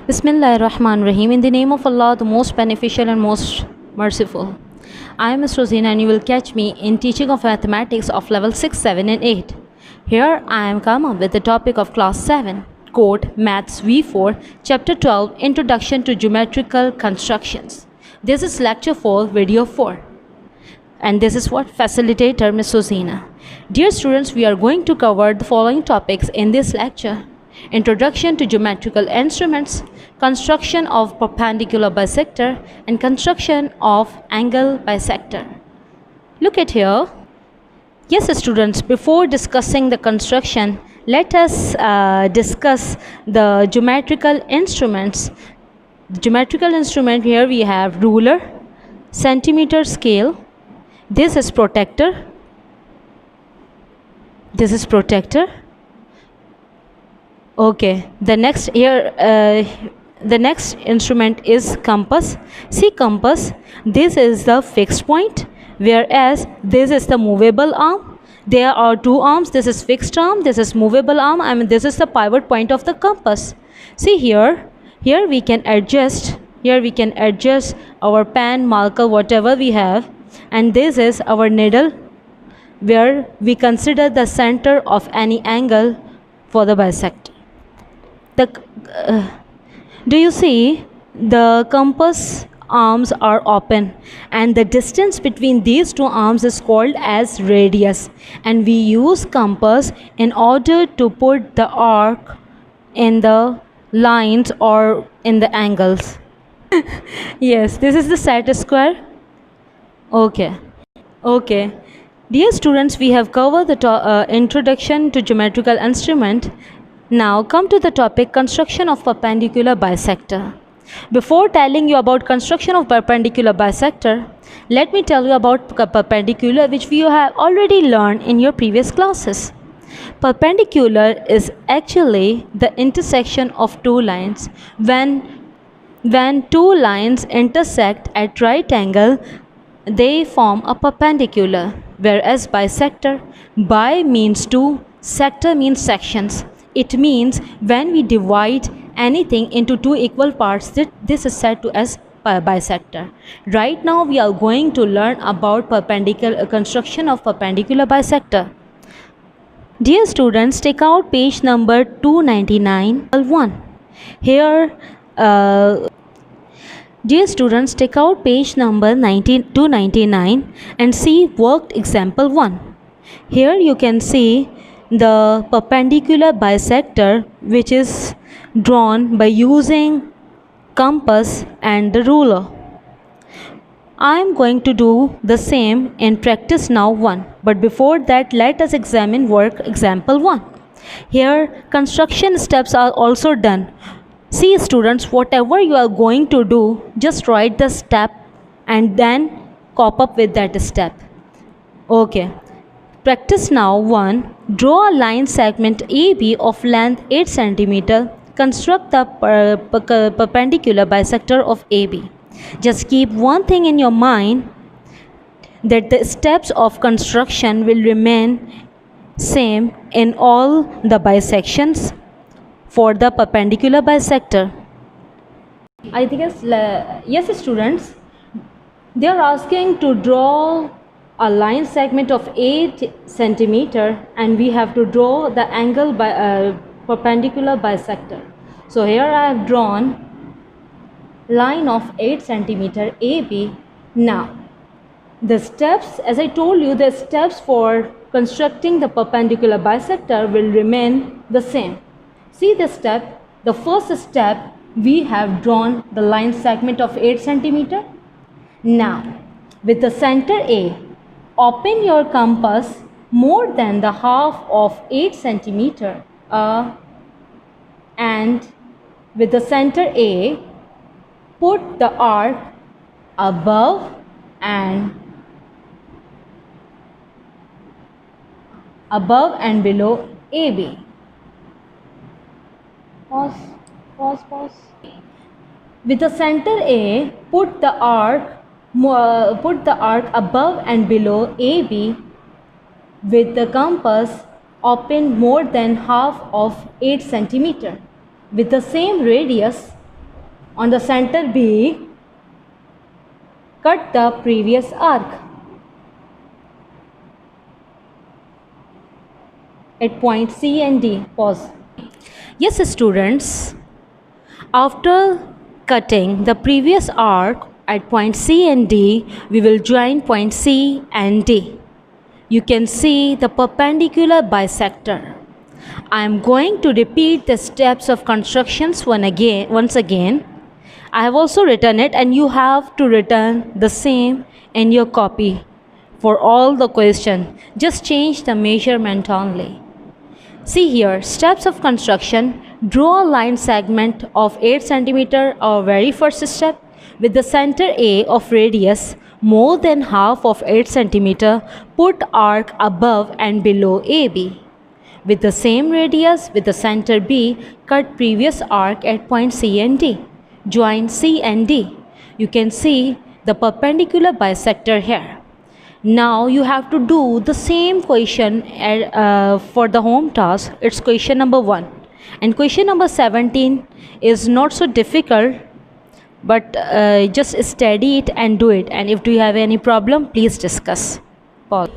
Bismillahirrahmanirrahim. In the name of Allah, the most beneficial and most merciful. I am Ms. Rosina and you will catch me in teaching of mathematics of level 6, 7 and 8. Here I am come up with the topic of class 7, Code Maths V4, Chapter 12, Introduction to Geometrical Constructions. This is lecture 4, video 4. And this is what facilitator Ms. Rosina. Dear students, we are going to cover the following topics in this lecture. Introduction to geometrical instruments, construction of perpendicular bisector, and construction of angle bisector. Look at here. Yes, students, before discussing the construction, let us discuss the geometrical instruments. The geometrical instrument, here we have ruler, centimeter scale. This is protractor. This is protractor. Okay, the next instrument is compass. See compass, this is the fixed point, whereas this is the movable arm. There are two arms, this is fixed arm, this is movable arm, and this is the pivot point of the compass. See here we can adjust, our pen, marker, whatever we have, and this is our needle, where we consider the center of any angle for the bisector. Do you see the compass arms are open and the distance between these two arms is called as radius, and we use compass in order to put the arc in the lines or in the angles. Yes, this is the set square. Okay. Dear students, we have covered the introduction to geometrical instrument. Now come to the topic construction of perpendicular bisector. Before telling you about construction of perpendicular bisector, let me tell you about perpendicular, which we have already learned in your previous classes. Perpendicular is actually the intersection of two lines. When two lines intersect at right angle, they form a perpendicular, whereas bisector, bi means two, sector means sections. It means when we divide anything into two equal parts, this is said to as bisector. Right now we are going to learn about construction of perpendicular bisector. Dear students, take out page number 299, 1. Here, dear students, take out page number 299 and see worked example 1. Here you can see the perpendicular bisector, which is drawn by using compass and the ruler. I am going to do the same in practice now 1, but before that let us examine work example 1. Here construction steps are also done. See students, whatever you are going to do, just write the step and then cop up with that step. Okay. Practice now 1. Draw a line segment AB of length 8 cm. Construct the perpendicular bisector of AB. Just keep one thing in your mind, that the steps of construction will remain same in all the bisections for the perpendicular bisector. I think yes students, they are asking to draw a line segment of 8 cm and we have to draw the angle by perpendicular bisector. So here I have drawn line of 8 cm AB. Now the steps, as I told you, the steps for constructing the perpendicular bisector will remain the same. See the step, the first step, we have drawn the line segment of 8 cm. Now with the center A, open your compass more than the half of 8 cm and with the center A, put the arc above and below AB. Pause. With the center A, put the arc above and below AB. With the compass, open more than half of 8 cm. With the same radius, On the center B, cut the previous arc at point C and D. Pause. Yes, students, after cutting the previous arc at point C and D, we will join point C and D. You can see the perpendicular bisector. I am going to repeat the steps of constructions once again. I have also written it, and you have to return the same in your copy for all the question. Just change the measurement only. See here, steps of construction. Draw a line segment of 8 cm, our very first step, with the center A of radius more than half of 8 cm. Put arc above and below AB. With the same radius with the center B, cut previous arc at point C and D. Join C and D. You can see the perpendicular bisector here. Now you have to do the same question for the home task. It's question number 1. And question number 17 is not so difficult, but just study it and do it. And if you have any problem, please discuss. Pause.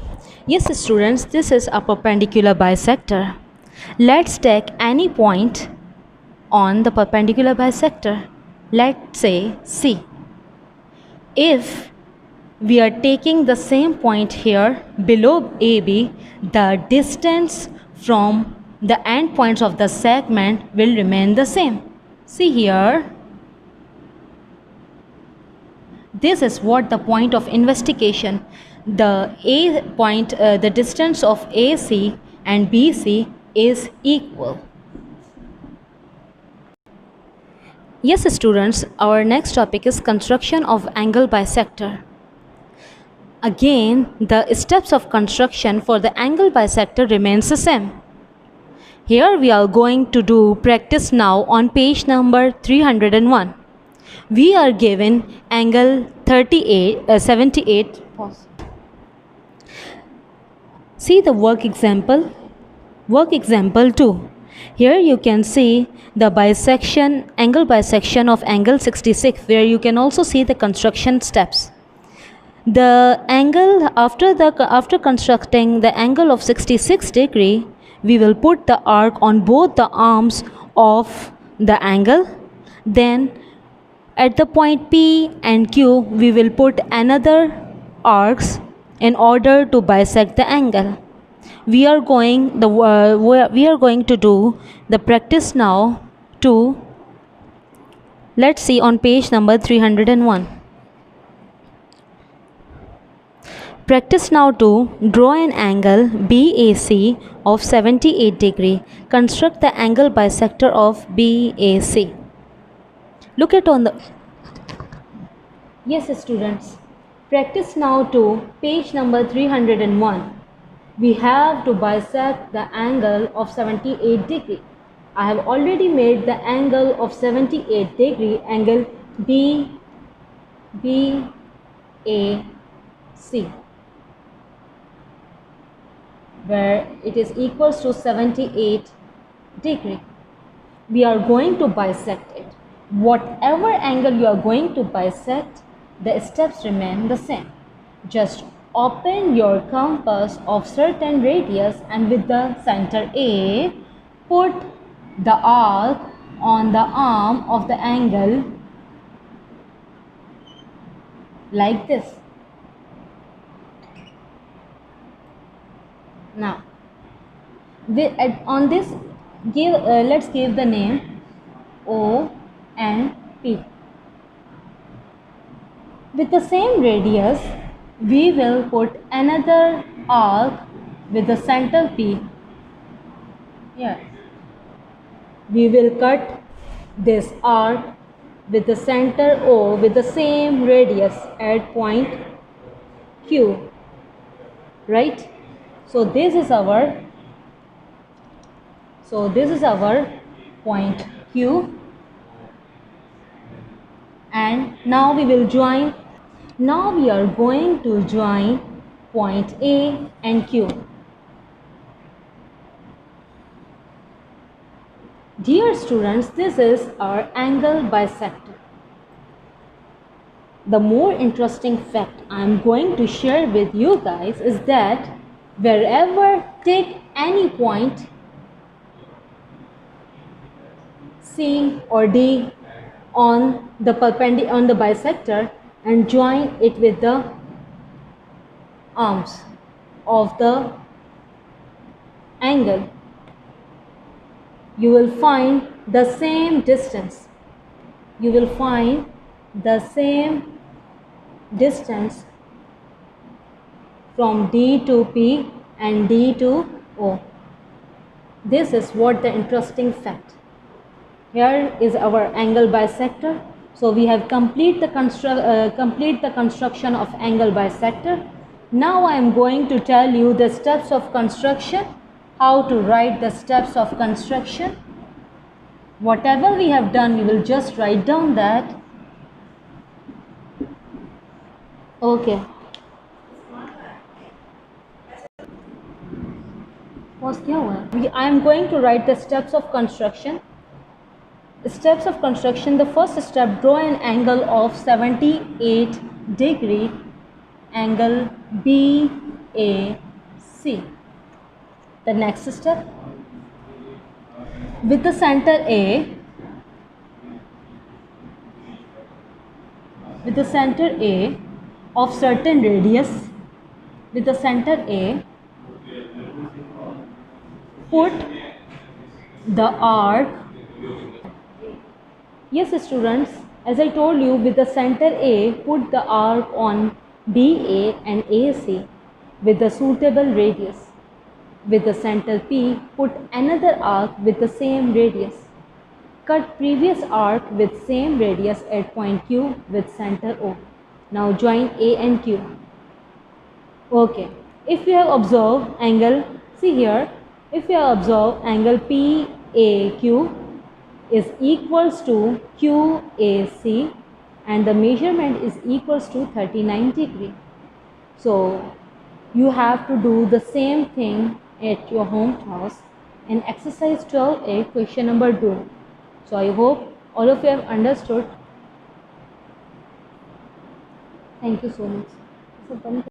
Yes, students, this is a perpendicular bisector. Let's take any point on the perpendicular bisector. Let's say C. If we are taking the same point here below AB, the distance from the endpoints of the segment will remain the same. See here. This is what the point of investigation. The A point, the distance of AC and BC is equal. Yes, students, our next topic is construction of angle bisector. Again, the steps of construction for the angle bisector remains the same. Here we are going to do practice now on page number 301. We are given angle 78. Pause. See the work example. Work example 2. Here you can see the angle bisection of angle 66, where you can also see the construction steps. The angle after constructing the angle of 66 degree, we will put the arc on both the arms of the angle. Then at the point P and Q, we will put another arcs in order to bisect the angle. We are going to do the practice now to, let's see on page number 301. Practice now to draw an angle BAC of 78 degree. Construct the angle bisector of BAC. Look at on the... Yes, students. Practice now to page number 301. We have to bisect the angle of 78 degree. I have already made the angle of 78 degree, angle BAC, where it is equals to 78 degree. We are going to bisect it. Whatever angle you are going to bisect, the steps remain the same. Just open your compass of certain radius, and with the center A, put the arc on the arm of the angle like this. Now, on this, let's give the name O and P. With the same radius, we will put another arc with the center P. Here, we will cut this arc with the center O with the same radius at point Q, right? So this is our point Q, and now we will join. Now we are going to join point A and Q. Dear students, this is our angle bisector. the more interesting fact I'm going to share with you guys is that wherever take any point C or D on the bisector and join it with the arms of the angle, you will find the same distance. You will find the same distance from D to P and D to O. This is what the interesting fact. Here is our angle bisector. So we have complete the construction of angle bisector. Now I am going to tell you the steps of construction, how to write the steps of construction. Whatever we have done, we will just write down that. Okay. I am going to write the steps of construction. Steps of construction. The first step, draw an angle of 78 degree, angle BAC. The next step, with the center A, of certain radius, with the center A, put the arc. Yes students, as I told you, with the center A, put the arc on BA and AC with the suitable radius. With the center P, put another arc with the same radius. Cut previous arc with same radius at point Q with center O. Now join A and Q. Okay. If you have observed angle, see here, if you have observed angle PAQ is equals to QAC and the measurement is equals to 39 degree. So you have to do the same thing at your home class in exercise 12A, question number 2. So I hope all of you have understood. Thank you so much.